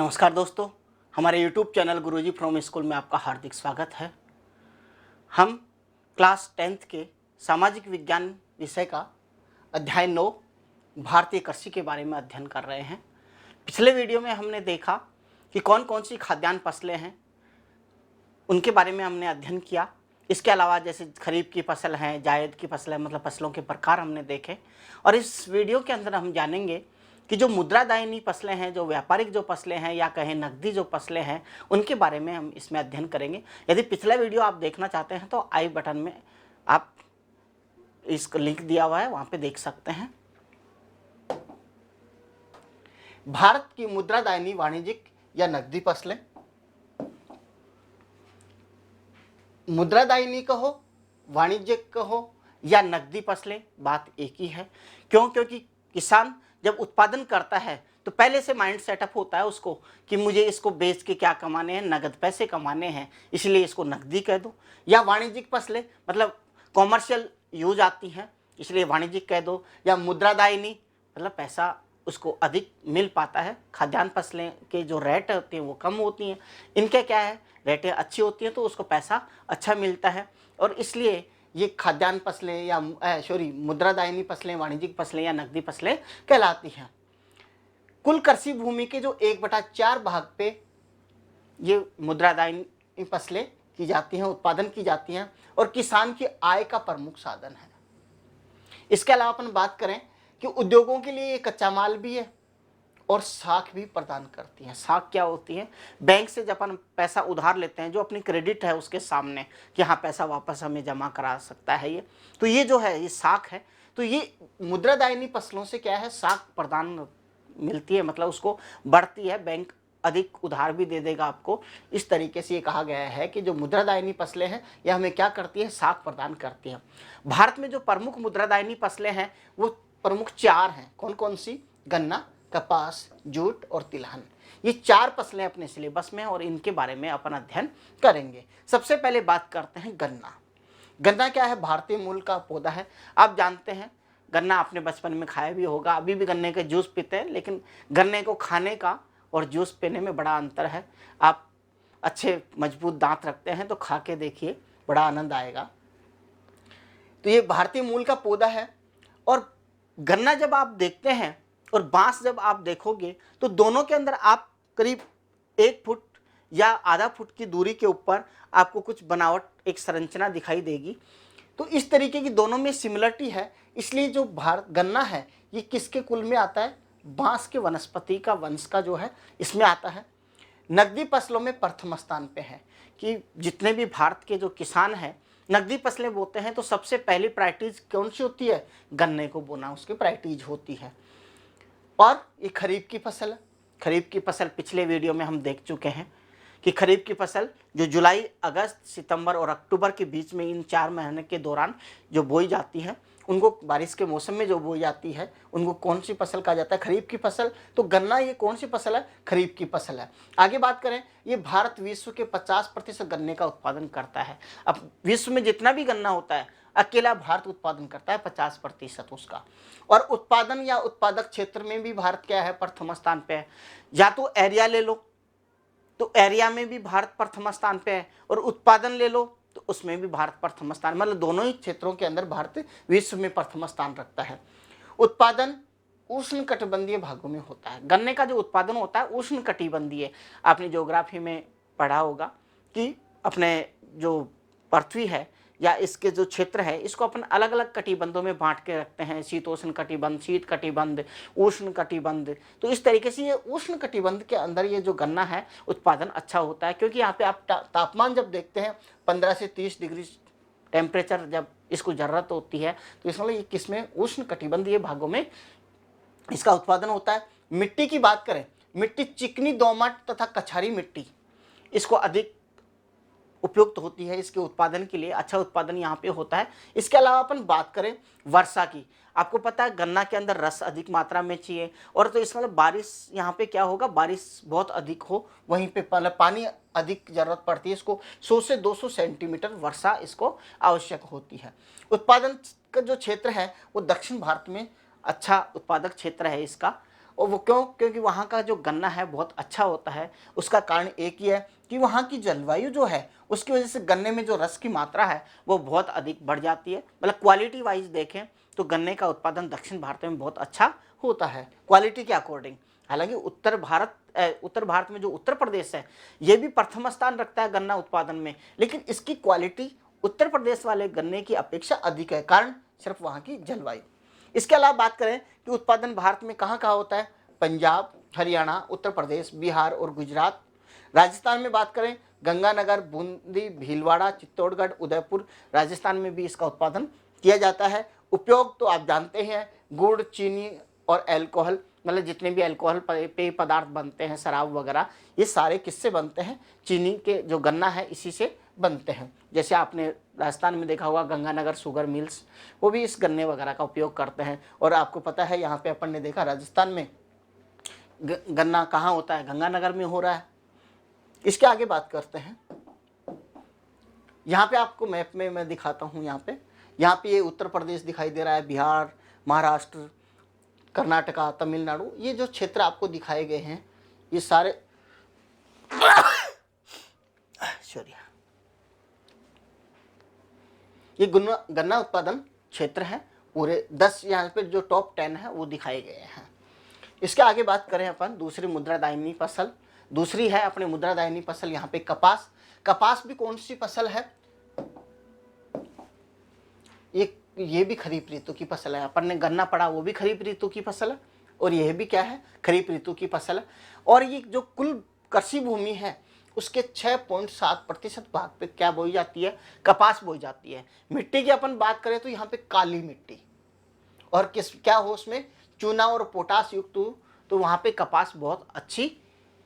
नमस्कार दोस्तों, हमारे YouTube channel Guruji from school में आपका हार्दिक स्वागत है। हम क्लास 10th के सामाजिक विज्ञान विषय का अध्याय 9 भारतीय कृषि के बारे में अध्ययन कर रहे हैं। पिछले वीडियो में हमने देखा कि कौन कौन सी खाद्यान्न फसलें हैं, उनके बारे में हमने अध्ययन किया। इसके अलावा जैसे खरीफ की फसल है, जायद की फसल है, मतलब फसलों के प्रकार हमने देखे। और इस वीडियो के अंदर हम जानेंगे कि जो मुद्रादायनी फसलें हैं, जो व्यापारिक जो फसलें हैं या कहें नकदी जो फसलें हैं, उनके बारे में हम इसमें अध्ययन करेंगे। यदि पिछला वीडियो आप देखना चाहते हैं तो आई बटन में आप इसका लिंक दिया हुआ है, वहाँ पे देख सकते हैं। भारत की मुद्रादायनी वाणिज्यिक या नकदी फसलें, मुद्रादायनी कहो, वाणिज्यिक कहो या नकदी फसलें, बात एक ही है। क्यों? क्योंकि किसान जब उत्पादन करता है तो पहले से माइंड सेटअप होता है उसको कि मुझे इसको बेच के क्या कमाने हैं, नगद पैसे कमाने हैं, इसलिए इसको नकदी कह दो। या वाणिज्यिक फसलें मतलब कॉमर्शियल यूज आती हैं, इसलिए वाणिज्यिक कह दो। या मुद्रादायनी मतलब पैसा उसको अधिक मिल पाता है। खाद्यान्न फसलें के जो रेट होते हैं वो कम होती हैं, इनके क्या है, रेटें अच्छी होती हैं तो उसको पैसा अच्छा मिलता है। और इसलिए ये खाद्यान्न फसलें या मुद्रादायनी फसलें, वाणिज्यिक फसलें या नकदी फसलें कहलाती हैं। कुल कृषि भूमि के जो 1/4 भाग पे ये मुद्रादायनी फसलें की जाती हैं, उत्पादन की जाती हैं और किसान की आय का प्रमुख साधन है। इसके अलावा अपन बात करें कि उद्योगों के लिए ये कच्चा माल भी है और साख भी प्रदान करती हैं। साख क्या होती है? बैंक से जब अपन पैसा उधार लेते हैं, जो अपनी क्रेडिट है उसके सामने कि हाँ पैसा वापस हमें जमा करा सकता है ये, तो ये जो है ये साख है। तो ये मुद्रादायनी फसलों से क्या है, साख प्रदान मिलती है, मतलब उसको बढ़ती है, बैंक अधिक उधार भी दे देगा आपको। इस तरीके से ये कहा गया है कि जो मुद्रादायनी फसलें हैं यह हमें क्या करती है, साख प्रदान करती हैं। भारत में जो प्रमुख मुद्रादायनी फसलें हैं वो प्रमुख 4 हैं। कौन कौन सी? गन्ना, कपास, जूट और तिलहन। ये 4 फसलें अपने सिलेबस में हैं और इनके बारे में अपन अध्ययन करेंगे। सबसे पहले बात करते हैं गन्ना। गन्ना क्या है? भारतीय मूल का पौधा है। आप जानते हैं गन्ना आपने बचपन में खाया भी होगा, अभी भी गन्ने के जूस पीते हैं, लेकिन गन्ने को खाने का और जूस पीने में बड़ा अंतर है। आप अच्छे मजबूत दांत रखते हैं तो खा के देखिए, बड़ा आनंद आएगा। तो ये भारतीय मूल का पौधा है। और गन्ना जब आप देखते हैं और बांस जब आप देखोगे तो दोनों के अंदर आप करीब 1 फुट या आधा फुट की दूरी के ऊपर आपको कुछ बनावट, एक संरचना दिखाई देगी। तो इस तरीके की दोनों में सिमिलरिटी है। इसलिए जो गन्ना है ये किसके कुल में आता है? बांस के वनस्पति का वंश का जो है इसमें आता है। नकदी फसलों में प्रथम स्थान पे है कि जितने भी भारत के जो किसान हैं नकदी फसलें बोते हैं तो सबसे पहली प्रायोरिटीज कौन सी होती है? गन्ने को बोना उसकी प्रायोरिटीज होती है। और ये खरीफ की फसल है। खरीफ की फसल पिछले वीडियो में हम देख चुके हैं कि खरीफ की फसल जो जुलाई, अगस्त, सितंबर और अक्टूबर के बीच में, इन 4 महीने के दौरान जो बोई जाती है, उनको बारिश के मौसम में जो बोई जाती है उनको कौन सी फसल कहा जाता है? खरीफ की फसल। तो गन्ना ये कौन सी फसल है? खरीफ की फसल है। आगे बात करें, ये भारत विश्व के 50% गन्ने का उत्पादन करता है। अब विश्व में जितना भी गन्ना होता है अकेला भारत उत्पादन करता है 50% उसका। और उत्पादन या उत्पादक क्षेत्र में भी भारत क्या है? प्रथम स्थान पे है। या तो एरिया ले लो तो एरिया में भी भारत प्रथम स्थान पे है, और उत्पादन ले लो तो उसमें भी भारत प्रथम स्थान, मतलब दोनों ही क्षेत्रों के अंदर भारत विश्व में प्रथम स्थान रखता है। उत्पादन उष्ण कटिबंधीय भागों में होता है। गन्ने का जो उत्पादन होता है उष्ण कटिबंधीय, आपने ज्योग्राफी में पढ़ा होगा कि अपने जो पृथ्वी है या इसके जो क्षेत्र है इसको अपन अलग अलग कटिबंधों में बांट के रखते हैं। शीतोष्ण कटिबंध, शीत कटिबंध, उष्ण कटिबंध। तो इस तरीके से ये उष्ण कटिबंध के अंदर ये जो गन्ना है उत्पादन अच्छा होता है, क्योंकि यहाँ पे आप तापमान जब देखते हैं 15 से 30 डिग्री टेम्परेचर जब इसको जरूरत होती है, तो इसलिए ये किसमें? उष्ण कटिबंधीय भागों में इसका उत्पादन होता है। मिट्टी की बात करें, मिट्टी चिकनी, दोमट तथा कछारी मिट्टी इसको अधिक उपयुक्त होती है इसके उत्पादन के लिए। अच्छा उत्पादन यहाँ पे होता है। इसके अलावा अपन बात करें वर्षा की, आपको पता है गन्ना के अंदर रस अधिक मात्रा में चाहिए, और तो इस मतलब बारिश यहाँ पे क्या होगा, बारिश बहुत अधिक हो, वहीं पे पानी अधिक जरूरत पड़ती है इसको। 100 से 200 सेंटीमीटर वर्षा इसको आवश्यक होती है। उत्पादन का जो क्षेत्र है वो दक्षिण भारत में अच्छा उत्पादक क्षेत्र है इसका। और वो क्यों? क्योंकि वहाँ का जो गन्ना है बहुत अच्छा होता है। उसका कारण एक ही है कि वहाँ की जलवायु जो है उसकी वजह से गन्ने में जो रस की मात्रा है वो बहुत अधिक बढ़ जाती है। मतलब क्वालिटी वाइज देखें तो गन्ने का उत्पादन दक्षिण भारत में बहुत अच्छा होता है क्वालिटी के अकॉर्डिंग। हालांकि उत्तर भारत में जो उत्तर प्रदेश है ये भी प्रथम स्थान रखता है गन्ना उत्पादन में, लेकिन इसकी क्वालिटी उत्तर प्रदेश वाले गन्ने की अपेक्षा अधिक है। कारण सिर्फ वहाँ की जलवायु। इसके अलावा बात करें कि उत्पादन भारत में कहाँ कहाँ होता है, पंजाब, हरियाणा, उत्तर प्रदेश, बिहार और गुजरात। राजस्थान में बात करें गंगानगर, बूंदी, भीलवाड़ा, चित्तौड़गढ़, उदयपुर, राजस्थान में भी इसका उत्पादन किया जाता है। उपयोग तो आप जानते हैं, गुड़, चीनी और अल्कोहल, मतलब जितने भी अल्कोहल पेय पदार्थ बनते हैं, शराब वगैरह, ये सारे किससे बनते हैं? चीनी के जो गन्ना है इसी से बनते हैं। जैसे आपने राजस्थान में देखा होगा गंगानगर शुगर मिल्स, वो भी इस गन्ने वगैरह का उपयोग करते हैं। और आपको पता है यहाँ पे अपन ने देखा राजस्थान में गन्ना कहाँ होता है, गंगानगर में हो रहा है। इसके आगे बात करते हैं। यहाँ पे आपको मैप में मैं दिखाता हूँ। यहाँ पे ये उत्तर प्रदेश दिखाई दे रहा है, बिहार, महाराष्ट्र, कर्नाटका, तमिलनाडु, ये जो क्षेत्र आपको दिखाए गए हैं ये सारे सॉरी ये गन्ना उत्पादन क्षेत्र है। पूरे 10 यहाँ पे जो टॉप 10 है वो दिखाए गए हैं। इसके आगे बात करें अपन दूसरी मुद्रादायिनी फसल, दूसरी है अपने मुद्रादायिनी फसल यहाँ पे कपास। कपास भी कौन सी फसल है? ये भी खरीफ ऋतु की फसल है। अपन ने गन्ना पढ़ा वो भी खरीफ ऋतु की फसल है, और यह भी क्या है? खरीफ ऋतु की फसल है। और ये जो कुल कृषि भूमि है उसके 6.7% भाग पे क्या बोई जाती है? कपास बोई जाती है। मिट्टी की अपन बात करें तो यहाँ पे काली मिट्टी, और क्या हो उसमें? चूना और पोटास युक्त हो, तो वहाँ पे कपास बहुत अच्छी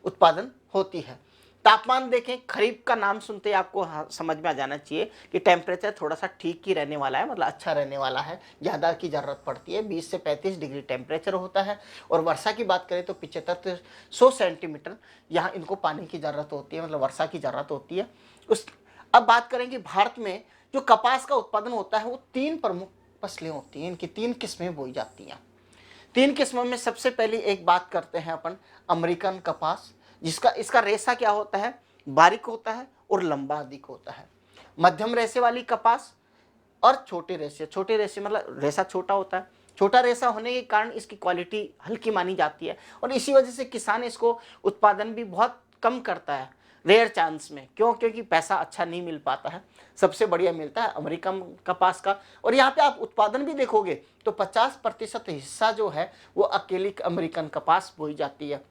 उत्पादन होती है। तापमान देखें, खरीफ का नाम सुनते ही आपको समझ में आ जाना चाहिए कि टेम्परेचर थोड़ा सा ठीक ही रहने वाला है, मतलब अच्छा रहने वाला है, ज़्यादा की ज़रूरत पड़ती है। 20 से 35 डिग्री टेम्परेचर होता है। और वर्षा की बात करें तो 75 से 100 सेंटीमीटर यहाँ इनको पानी की ज़रूरत होती है, मतलब वर्षा की ज़रूरत होती है। अब बात करेंगे भारत में जो कपास का उत्पादन होता है वो 3 प्रमुख फसलें होती हैं, इनकी 3 किस्में बोई जाती हैं। 3 किस्मों में सबसे पहली एक बात करते हैं अपन अमेरिकन कपास, इसका रेशा क्या होता है? बारीक होता है और लंबा अधिक होता है। मध्यम रेशे वाली कपास और छोटे रेशे मतलब रेशा छोटा होता है। छोटा रेशा होने के कारण इसकी क्वालिटी हल्की मानी जाती है, और इसी वजह से किसान इसको उत्पादन भी बहुत कम करता है, रेयर चांस में। क्यों? क्योंकि पैसा अच्छा नहीं मिल पाता है। सबसे बढ़िया मिलता है अमेरिकन कपास का। और यहाँ पे आप उत्पादन भी देखोगे तो 50% हिस्सा जो है वो अकेली अमेरिकन कपास बोई जाती है।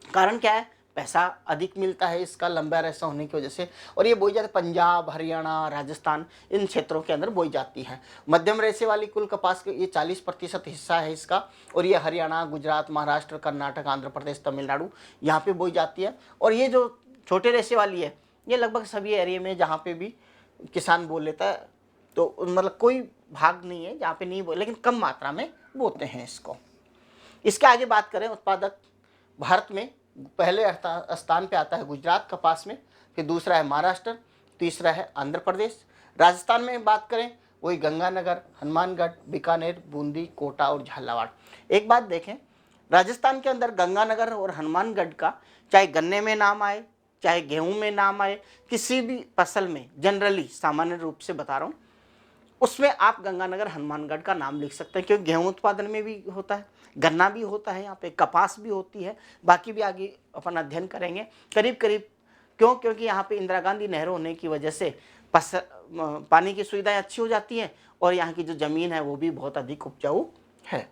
कारण क्या है? पैसा अधिक मिलता है इसका, लंबा रेशा होने की वजह से। और ये बोई जाती है पंजाब, हरियाणा, राजस्थान, इन क्षेत्रों के अंदर बोई जाती है। मध्यम रेशे वाली कुल कपास के ये 40% हिस्सा है इसका, और ये हरियाणा, गुजरात, महाराष्ट्र, कर्नाटक, आंध्र प्रदेश, तमिलनाडु यहाँ पे बोई जाती है। और ये जो छोटे रेशे वाली है ये लगभग सभी एरिया में जहाँ पे भी किसान बो लेता है, तो मतलब कोई भाग नहीं है जहाँ पे नहीं बो, लेकिन कम मात्रा में बोते हैं इसको। इसके आगे बात करें उत्पादक, भारत में पहले स्थान पे आता है गुजरात कपास में, फिर दूसरा है महाराष्ट्र, तीसरा है आंध्र प्रदेश। राजस्थान में बात करें वही गंगानगर, हनुमानगढ़, बीकानेर, बूंदी, कोटा और झालावाड़। एक बात देखें, राजस्थान के अंदर गंगानगर और हनुमानगढ़ का चाहे गन्ने में नाम आए, चाहे गेहूं में नाम आए, किसी भी फसल में जनरली सामान्य रूप से बता रहा हूँ, उसमें आप गंगानगर, हनुमानगढ़ का नाम लिख सकते हैं, क्योंकि गेहूं उत्पादन में भी होता है, गन्ना भी होता है, यहाँ पे कपास भी होती है, बाकी भी आगे अपन अध्ययन करेंगे करीब करीब। क्यों? क्योंकि यहाँ पे इंदिरा गांधी नहर होने की वजह से पानी की सुविधाएं अच्छी हो जाती हैं, और यहाँ की जो ज़मीन है वो भी बहुत अधिक उपजाऊ है।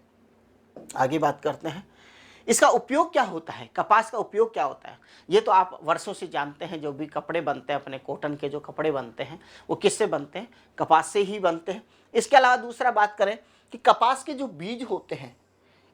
आगे बात करते हैं इसका उपयोग क्या होता है, कपास का उपयोग क्या होता है। ये तो आप वर्षों से जानते हैं, जो भी कपड़े बनते हैं अपने कॉटन के जो कपड़े बनते हैं वो किससे बनते हैं? कपास से ही बनते हैं। इसके अलावा दूसरा बात करें कि कपास के जो बीज होते हैं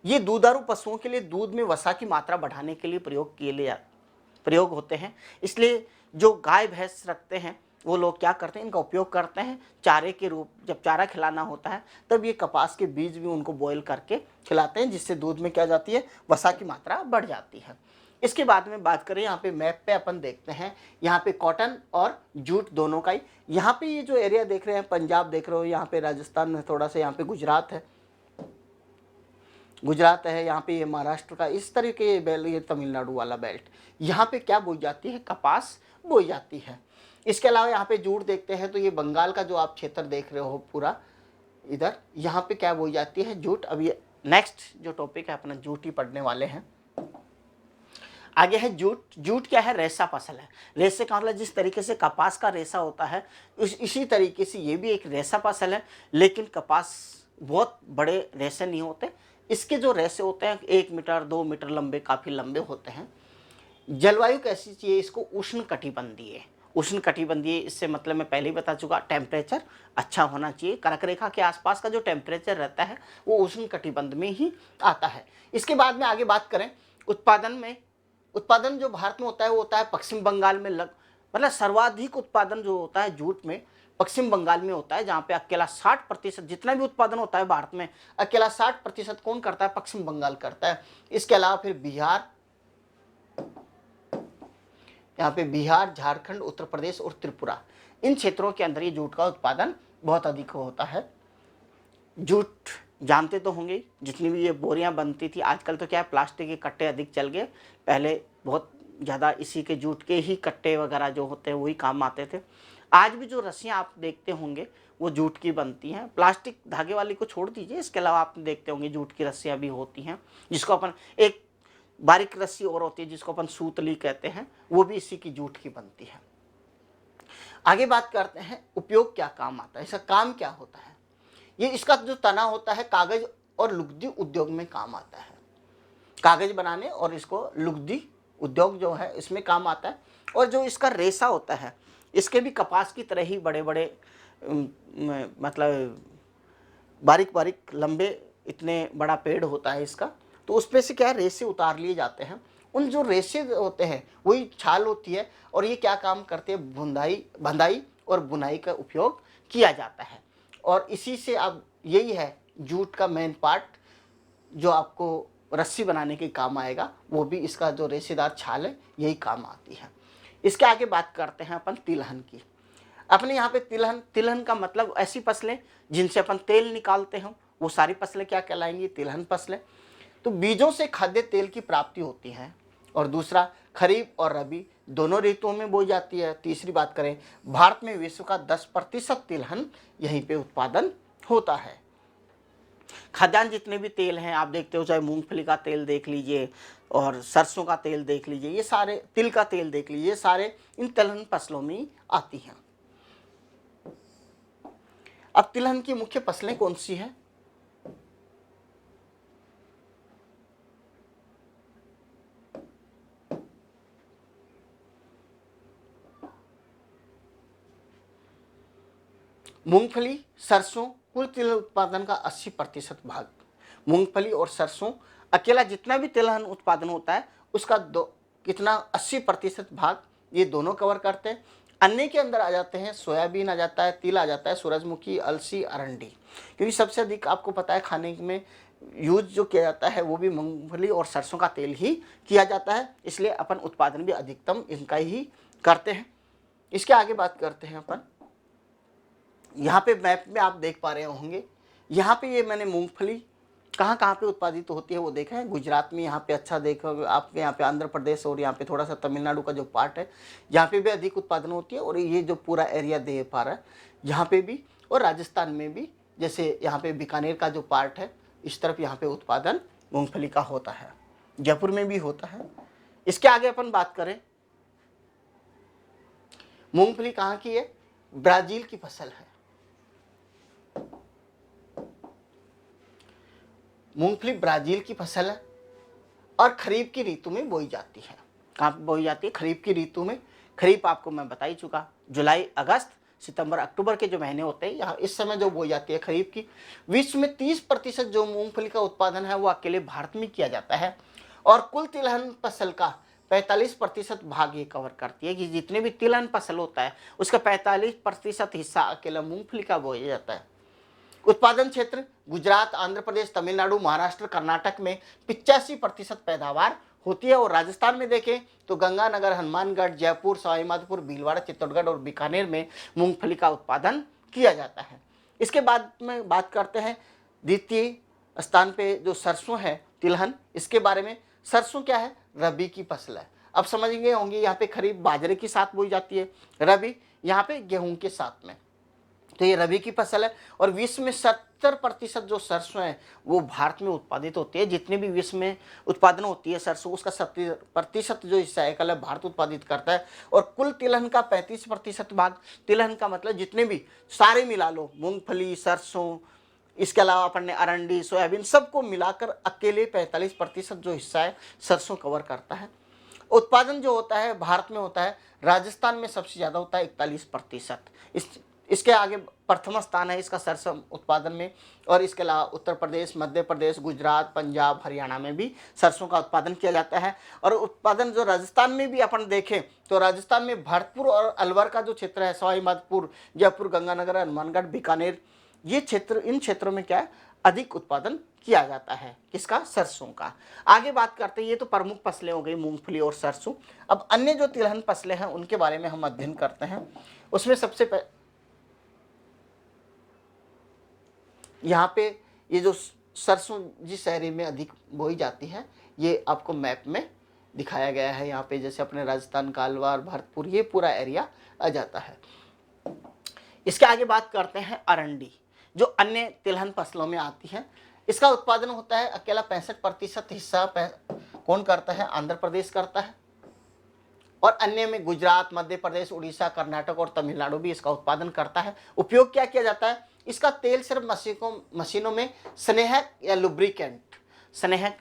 ये दूधारू पशुओं के लिए दूध में वसा की मात्रा बढ़ाने के लिए प्रयोग होते हैं। इसलिए जो गाय भैंस रखते हैं वो लोग क्या करते हैं, इनका उपयोग करते हैं चारे के रूप। जब चारा खिलाना होता है तब ये कपास के बीज भी उनको बॉयल करके खिलाते हैं, जिससे दूध में क्या जाती है? वसा की मात्रा बढ़ जाती है। इसके बाद में बात करें, यहाँ पे मैप पे अपन देखते हैं, यहाँ पे कॉटन और जूट दोनों का ही, यहाँ पे ये जो एरिया देख रहे हैं पंजाब देख रहे हो, यहाँ पे राजस्थान है थोड़ा सा, यहाँ पे गुजरात है, गुजरात है, यहाँ पे ये महाराष्ट्र का इस तरीके ये बेल्ट, ये तमिलनाडु वाला बेल्ट, यहाँ पे क्या बोई जाती है, कपास बोई जाती है। इसके अलावा यहाँ पे जूट देखते हैं तो ये बंगाल का जो आप क्षेत्र देख रहे हो पूरा इधर, यहाँ पे क्या बोई जाती है, जूट। अब ये नेक्स्ट जो टॉपिक है अपना जूट ही पढ़ने वाले हैं। आगे है जूट। जूट क्या है, रेशा फसल है। रेशे का मतलब जिस तरीके से कपास का रेशा होता है इसी तरीके से ये भी एक रेशा फसल है, लेकिन कपास बहुत बड़े रेशे नहीं होते। इसके जो रेशे होते हैं 1 मीटर 2 मीटर लंबे, काफ़ी लंबे होते हैं। जलवायु कैसी चाहिए इसको, उष्ण कटिबंधीय। उष्ण कटिबंधीय इससे मतलब मैं पहले ही बता चुका, टेम्परेचर अच्छा होना चाहिए। कर्क रेखा के आसपास का जो टेम्परेचर रहता है वो उष्ण कटिबंध में ही आता है। इसके बाद में आगे बात करें उत्पादन में, उत्पादन जो भारत में होता है वो होता है पश्चिम बंगाल में, मतलब सर्वाधिक उत्पादन जो होता है जूट में पश्चिम बंगाल में होता है, जहाँ पे अकेला 60% जितना भी उत्पादन होता है भारत में, अकेला 60% कौन करता है, पश्चिम बंगाल करता है। इसके अलावा फिर बिहार, यहाँ पे बिहार, झारखंड, उत्तर प्रदेश और त्रिपुरा, इन क्षेत्रों के अंदर ये जूट का उत्पादन बहुत अधिक होता है। जूट जानते तो होंगे, जितनी भी ये बोरियां बनती थी, आजकल तो क्या है प्लास्टिक के कट्टे अधिक चल गए, पहले बहुत ज़्यादा इसी के जूट के ही कट्टे वगैरह जो होते हैं वही काम आते थे। आज भी जो रस्सियाँ आप देखते होंगे वो जूट की बनती हैं, प्लास्टिक धागे वाली को छोड़ दीजिए, इसके अलावा आप देखते होंगे जूट की रस्सियाँ भी होती हैं, जिसको अपन एक बारीक रस्सी और होती है जिसको अपन सूतली कहते हैं, वो भी इसी की जूट की बनती है। आगे बात करते हैं उपयोग क्या काम आता है, इसका काम क्या होता है। ये इसका जो तना होता है कागज और लुगदी उद्योग में काम आता है, कागज बनाने और इसको लुगदी उद्योग जो है इसमें काम आता है। और जो इसका रेशा होता है इसके भी कपास की तरह ही बड़े बड़े मतलब बारीक बारीक लंबे, इतने बड़ा पेड़ होता है इसका, तो उस पर से क्या है रेशे उतार लिए जाते हैं। उन जो रेशे होते हैं वही छाल होती है और ये क्या काम करते हैं, बंधाई और बुनाई का उपयोग किया जाता है। और इसी से अब यही है जूट का मेन पार्ट जो आपको रस्सी बनाने के काम आएगा, वो भी इसका जो रेशेदार छाल है यही काम आती है। इसके आगे बात करते हैं अपन तिलहन की। अपने यहाँ पे तिलहन का मतलब ऐसी फसलें जिनसे अपन तेल निकालते हैं, वो सारी फसलें क्या कहलाएंगी, तिलहन फसलें। तो बीजों से खाद्य तेल की प्राप्ति होती है। और दूसरा, खरीफ और रबी दोनों ऋतुओं में बोई जाती है। तीसरी बात करें, भारत में विश्व का 10% तिलहन यहीं पे उत्पादन होता है। खाद्यान्न जितने भी तेल हैं आप देखते हो, चाहे मूंगफली का तेल देख लीजिए और सरसों का तेल देख लीजिए, ये सारे, तिल का तेल देख लीजिए, ये सारे इन तिलहन फसलों में ही आती हैं। अब तिलहन की मुख्य फसलें कौन सी हैं, मूंगफली, सरसों, कुल तिल उत्पादन का 80% भाग। मूंगफली और सरसों अकेला जितना भी तिलहन उत्पादन होता है उसका कितना 80% भाग ये दोनों कवर करते हैं। अन्य के अंदर आ जाते हैं सोयाबीन आ जाता है, तिल आ जाता है, सूरजमुखी, अलसी, अरंडी, क्योंकि सबसे अधिक आपको पता है खाने में यूज जो किया जाता है वो भी मूंगफली और सरसों का तेल ही किया जाता है, इसलिए अपन उत्पादन भी अधिकतम इनका ही करते हैं। इसके आगे बात करते हैं अपन, यहाँ पे मैप में आप देख पा रहे होंगे, यहाँ पे ये मैंने मूंगफली कहाँ कहाँ पे उत्पादित होती है वो देखा है। गुजरात में यहाँ पे अच्छा देखोगे आपके, यहाँ पे आंध्र प्रदेश और यहाँ पे थोड़ा सा तमिलनाडु का जो पार्ट है यहाँ पे भी अधिक उत्पादन होती है। और ये जो पूरा एरिया दे पा रहा है यहाँ पे भी, और राजस्थान में भी, जैसे यहाँ पे बीकानेर का जो पार्ट है इस तरफ यहाँ पे उत्पादन मूँगफली का होता है, जयपुर में भी होता है। इसके आगे अपन बात करें, मूँगफली कहाँ की है, ब्राज़ील की फसल है। मूंगफली ब्राज़ील की फसल है और खरीफ की ऋतु में बोई जाती है। कहाँ पे बोई जाती है, खरीफ की ऋतु में। खरीफ आपको मैं बता ही चुका, जुलाई, अगस्त, सितंबर, अक्टूबर के जो महीने होते हैं यहाँ इस समय जो बोई जाती है खरीफ की। विश्व में 30% जो मूंगफली का उत्पादन है वो अकेले भारत में किया जाता है और कुल तिलहन फसल का 45% भाग ये कवर करती है, कि जितने भी तिलहन फसल होता है उसका 45% हिस्सा अकेला मूंगफली का बोया जाता है। उत्पादन क्षेत्र गुजरात, आंध्र प्रदेश, तमिलनाडु, महाराष्ट्र, कर्नाटक में 85% पैदावार होती है। और राजस्थान में देखें तो गंगानगर, हनुमानगढ़, जयपुर, सवाई माधोपुर, भीलवाड़ा, चित्तौड़गढ़ और बीकानेर में मूंगफली का उत्पादन किया जाता है। इसके बाद में बात करते हैं द्वितीय स्थान पे जो सरसों है तिलहन, इसके बारे में, सरसों क्या है, रबी की फसल है। अब समझ गए होंगे, यहाँ पे खरीफ बाजरे के साथ बोई जाती है, रबी यहाँ पे गेहूं के साथ में। तो ये रबी की फसल है और विश्व में 70% जो सरसों है वो भारत में उत्पादित होती है। जितने भी विश्व में उत्पादन होती है सरसों, उसका 70% जो हिस्सा है कल भारत उत्पादित करता है। और कुल तिलहन का 35% भाग, तिलहन का मतलब जितने भी सारे मिला लो, मूंगफली, सरसों, इसके अलावा अपन ने अरंडी, सोयाबीन, सबको मिलाकर अकेले 45% जो हिस्सा है सरसों कवर करता है। उत्पादन जो होता है भारत में होता है, राजस्थान में सबसे ज़्यादा होता है 41%। इसके आगे प्रथम स्थान है इसका सरसों उत्पादन में। और इसके अलावा उत्तर प्रदेश, मध्य प्रदेश, गुजरात, पंजाब, हरियाणा में भी सरसों का उत्पादन किया जाता है। और उत्पादन जो राजस्थान में भी अपन देखें तो राजस्थान में भरतपुर और अलवर का जो क्षेत्र है, सवाई माधोपुर, जयपुर, गंगानगर, हनुमानगढ़, बीकानेर, ये क्षेत्र, इन क्षेत्रों में क्या है, अधिक उत्पादन किया जाता है किसका, सरसों का। आगे बात करते हैं, ये तो प्रमुख फसलें हो गई मूंगफली और सरसों। अब अन्य जो तिलहन फसलें हैं उनके बारे में हम अध्ययन करते हैं। उसमें सबसे यहाँ पे ये जो सरसों जिस एरिया में अधिक बोई जाती है ये आपको मैप में दिखाया गया है। यहाँ पे जैसे अपने राजस्थान का अलवर, भरतपुर, ये पूरा एरिया आ जाता है। इसके आगे बात करते हैं अरंडी, जो अन्य तिलहन फसलों में आती है। इसका उत्पादन होता है अकेला 65% हिस्सा कौन करता है, आंध्र प्रदेश करता है। और अन्य में गुजरात, मध्य प्रदेश, उड़ीसा, कर्नाटक और तमिलनाडु भी इसका उत्पादन करता है। उपयोग क्या किया जाता है, इसका तेल सिर्फ मशीनों में स्नेहक या लुब्रिकेंट, स्नेहक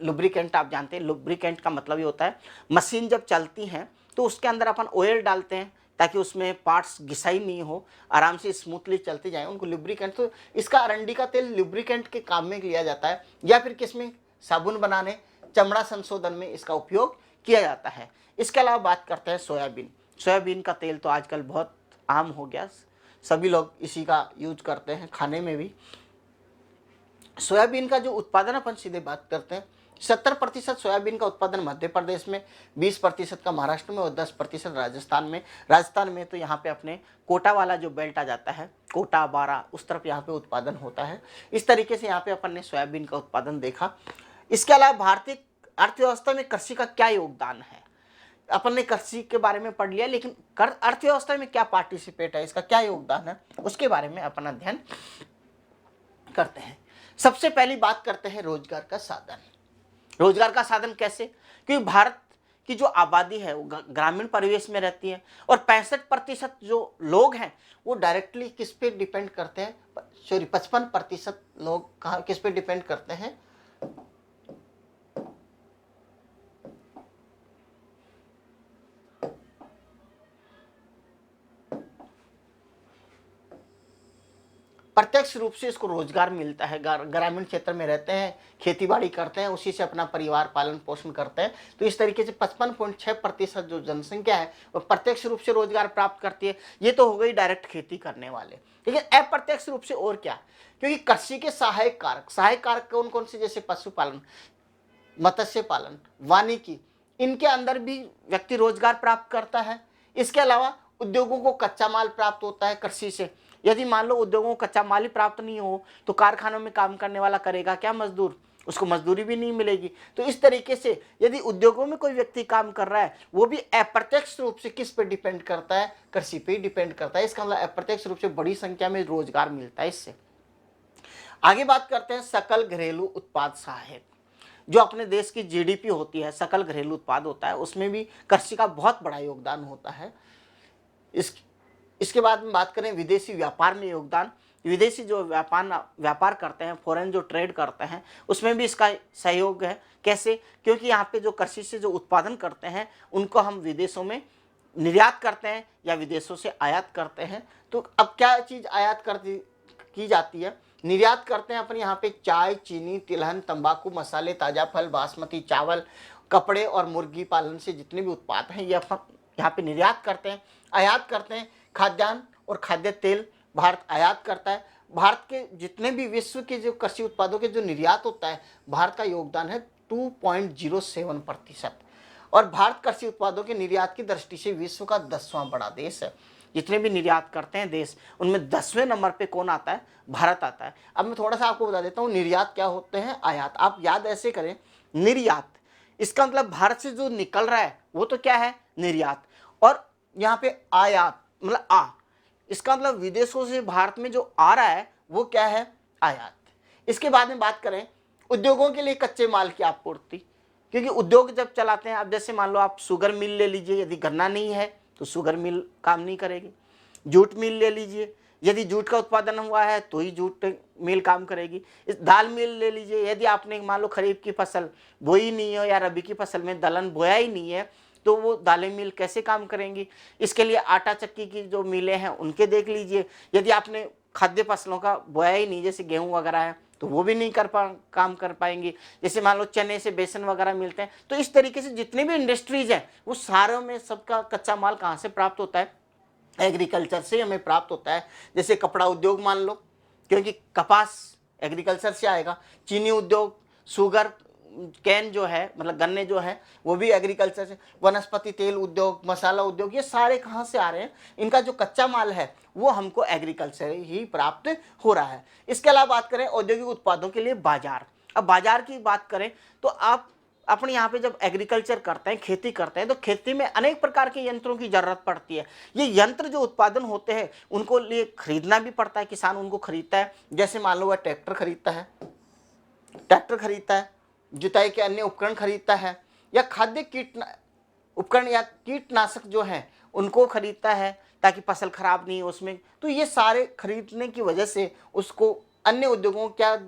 लुब्रिकेंट आप जानते हैं, लुब्रिकेंट का मतलब ये होता है मशीन जब चलती हैं तो उसके अंदर अपन ऑयल डालते हैं ताकि उसमें पार्ट्स घिसाई नहीं हो, आराम से स्मूथली चलते जाए, उनको लुब्रिकेंट। तो इसका अरंडी का तेल लुब्रिकेंट के काम में लिया जाता है, या फिर किसमें, साबुन बनाने, चमड़ा संशोधन में इसका उपयोग किया जाता है। इसके अलावा बात करते हैं सोयाबीन। सोयाबीन का तेल तो आजकल बहुत आम हो गया, सभी लोग इसी का यूज करते हैं खाने में भी। सोयाबीन का जो उत्पादन अपन सीधे बात करते हैं, 70% सोयाबीन का उत्पादन मध्य प्रदेश में, 20% का महाराष्ट्र में और 10% राजस्थान में। राजस्थान में तो यहाँ पे अपने कोटा वाला जो बेल्ट आ जाता है, कोटा, बारा, उस तरफ यहाँ पे उत्पादन होता है। इस तरीके से यहाँ पे अपन ने सोयाबीन का उत्पादन देखा। इसके अलावा भारतीय अर्थव्यवस्था में कृषि का क्या योगदान है, अपन ने कृषि के बारे में पढ़ लिया, लेकिन अर्थव्यवस्था में क्या पार्टिसिपेट है, इसका क्या योगदान है, उसके बारे में अपन अध्ययन करते हैं। सबसे पहली बात करते हैं रोजगार का साधन। रोजगार का साधन कैसे, क्योंकि भारत की जो आबादी है वो ग्रामीण परिवेश में रहती है और 65% जो लोग हैं वो डायरेक्टली किस पे डिपेंड करते हैं, 55% लोग कहाँ किस पे डिपेंड करते हैं, प्रत्यक्ष रूप से इसको रोजगार मिलता है। ग्रामीण क्षेत्र में रहते हैं, खेती बाड़ी करते हैं, उसी से अपना परिवार पालन पोषण करते हैं। तो इस तरीके से 55.6% जो जनसंख्या है वो प्रत्यक्ष रूप से रोजगार प्राप्त करती है। ये तो हो गई डायरेक्ट खेती करने वाले, लेकिन अप्रत्यक्ष रूप से और क्या, क्योंकि कृषि के सहायक कारक कौन कौन से, जैसे पशुपालन, मत्स्य पालन, वानिकी, इनके अंदर भी व्यक्ति रोजगार प्राप्त करता है। इसके अलावा उद्योगों को कच्चा माल प्राप्त होता है कृषि से। यदि मान लो उद्योगों को कच्चा माल ही प्राप्त नहीं हो तो कारखानों में काम करने वाला करेगा क्या, मजदूर, उसको मजदूरी भी नहीं मिलेगी। तो इस तरीके से यदि उद्योगों में कोई व्यक्ति काम कर रहा है वो भी अप्रत्यक्ष रूप से किस पे डिपेंड करता है, कृषि पे डिपेंड करता है। इसका मतलब अप्रत्यक्ष रूप से बड़ी संख्या में रोजगार मिलता है इससे। आगे बात करते हैं सकल घरेलू उत्पाद सहायक, जो अपने देश की जीडीपी होती है, सकल घरेलू उत्पाद होता है, उसमें भी कृषि का बहुत बड़ा योगदान होता है। इसके बाद में बात करें विदेशी व्यापार में योगदान। विदेशी जो व्यापार करते हैं, फॉरेन जो ट्रेड करते हैं, उसमें भी इसका सहयोग है। कैसे, क्योंकि यहाँ पे जो कृषि से जो उत्पादन करते हैं उनको हम विदेशों में निर्यात करते हैं या विदेशों से आयात करते हैं। तो अब क्या चीज़ आयात की जाती है, निर्यात करते हैं अपन यहाँ पे चाय, चीनी, तिलहन, तंबाकू, मसाले, ताज़ा फल, बासमती चावल, कपड़े और मुर्गी पालन से जितने भी उत्पाद हैं ये अपन यहाँ पे निर्यात करते हैं। आयात करते हैं खाद्यान्न और खाद्य तेल भारत आयात करता है। भारत के जितने भी विश्व के जो कृषि उत्पादों के जो निर्यात होता है, भारत का योगदान है 2.07%। और भारत कृषि उत्पादों के निर्यात की दृष्टि से विश्व का 10वां बड़ा देश है। जितने भी निर्यात करते हैं देश, उनमें 10वें नंबर पे कौन आता है? भारत आता है। अब मैं थोड़ा सा आपको बता देता हूँ निर्यात क्या होते हैं, आयात। आप याद ऐसे करें, निर्यात इसका मतलब भारत से जो निकल रहा है वो तो क्या है? निर्यात। और यहाँ पे आयात मतलब इसका मतलब विदेशों से भारत में जो आ रहा है वो क्या है? आयात। इसके बाद में बात करें उद्योगों के लिए कच्चे माल की आपूर्ति, क्योंकि उद्योग जब चलाते हैं, अब जैसे मान लो आप शुगर मिल ले लीजिए, यदि गन्ना नहीं है तो शुगर मिल काम नहीं करेगी। जूट मिल ले लीजिए, यदि जूट का उत्पादन हुआ है तो ही जूट मिल काम करेगी। इस दाल मिल ले लीजिए, यदि आपने मान लो खरीफ की फसल बोई नहीं हो या रबी की फसल में दलहन बोया ही नहीं है तो वो दालें मिल कैसे काम करेंगी? इसके लिए आटा चक्की की जो मिलें हैं उनके देख लीजिए। यदि आपने खाद्य फसलों का बोया ही नहीं, जैसे गेहूं वगैरह है, तो वो भी नहीं काम कर पाएंगे। जैसे मान लो चने से बेसन वगैरह मिलते हैं। तो इस तरीके से जितनी भी इंडस्ट्रीज हैं वो सारों में सबका कच्चा माल कहाँ से प्राप्त होता है? एग्रीकल्चर से हमें प्राप्त होता है। जैसे कपड़ा उद्योग मान लो, क्योंकि कपास एग्रीकल्चर से आएगा। चीनी उद्योग, शुगर कैन जो है मतलब गन्ने जो है वो भी एग्रीकल्चर से। वनस्पति तेल उद्योग, मसाला उद्योग, ये सारे कहाँ से आ रहे हैं? इनका जो कच्चा माल है वो हमको एग्रीकल्चर ही प्राप्त हो रहा है। इसके अलावा बात करें औद्योगिक उत्पादों के लिए बाजार। अब बाजार की बात करें तो आप अपने यहाँ पे जब एग्रीकल्चर करते हैं, खेती करते हैं, तो खेती में अनेक प्रकार के यंत्रों की जरूरत पड़ती है। ये यंत्र जो उत्पादन होते हैं उनको लिए खरीदना भी पड़ता है, किसान उनको खरीदता है। जैसे मान लो वह ट्रैक्टर खरीदता है, जुताई के अन्य उपकरण खरीदता है, या खाद्य उपकरण या कीटनाशक जो है उनको खरीदता है ताकि फसल खराब नहीं हो उसमें। तो ये सारे खरीदने की वजह से उसको अन्य उद्योगों क्या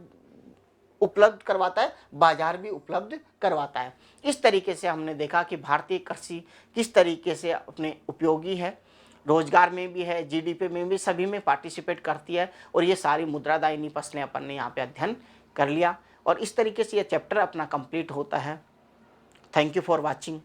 उपलब्ध करवाता है? बाजार भी उपलब्ध करवाता है। इस तरीके से हमने देखा कि भारतीय कृषि किस तरीके से अपने उपयोगी है, रोजगार में भी है, जीडीपी में भी, सभी में पार्टिसिपेट करती है। और ये सारी मुद्रादायिनी फसलें अपन ने यहाँ पे अध्ययन कर लिया और इस तरीके से ये चैप्टर अपना कंप्लीट होता है। Thank you for watching.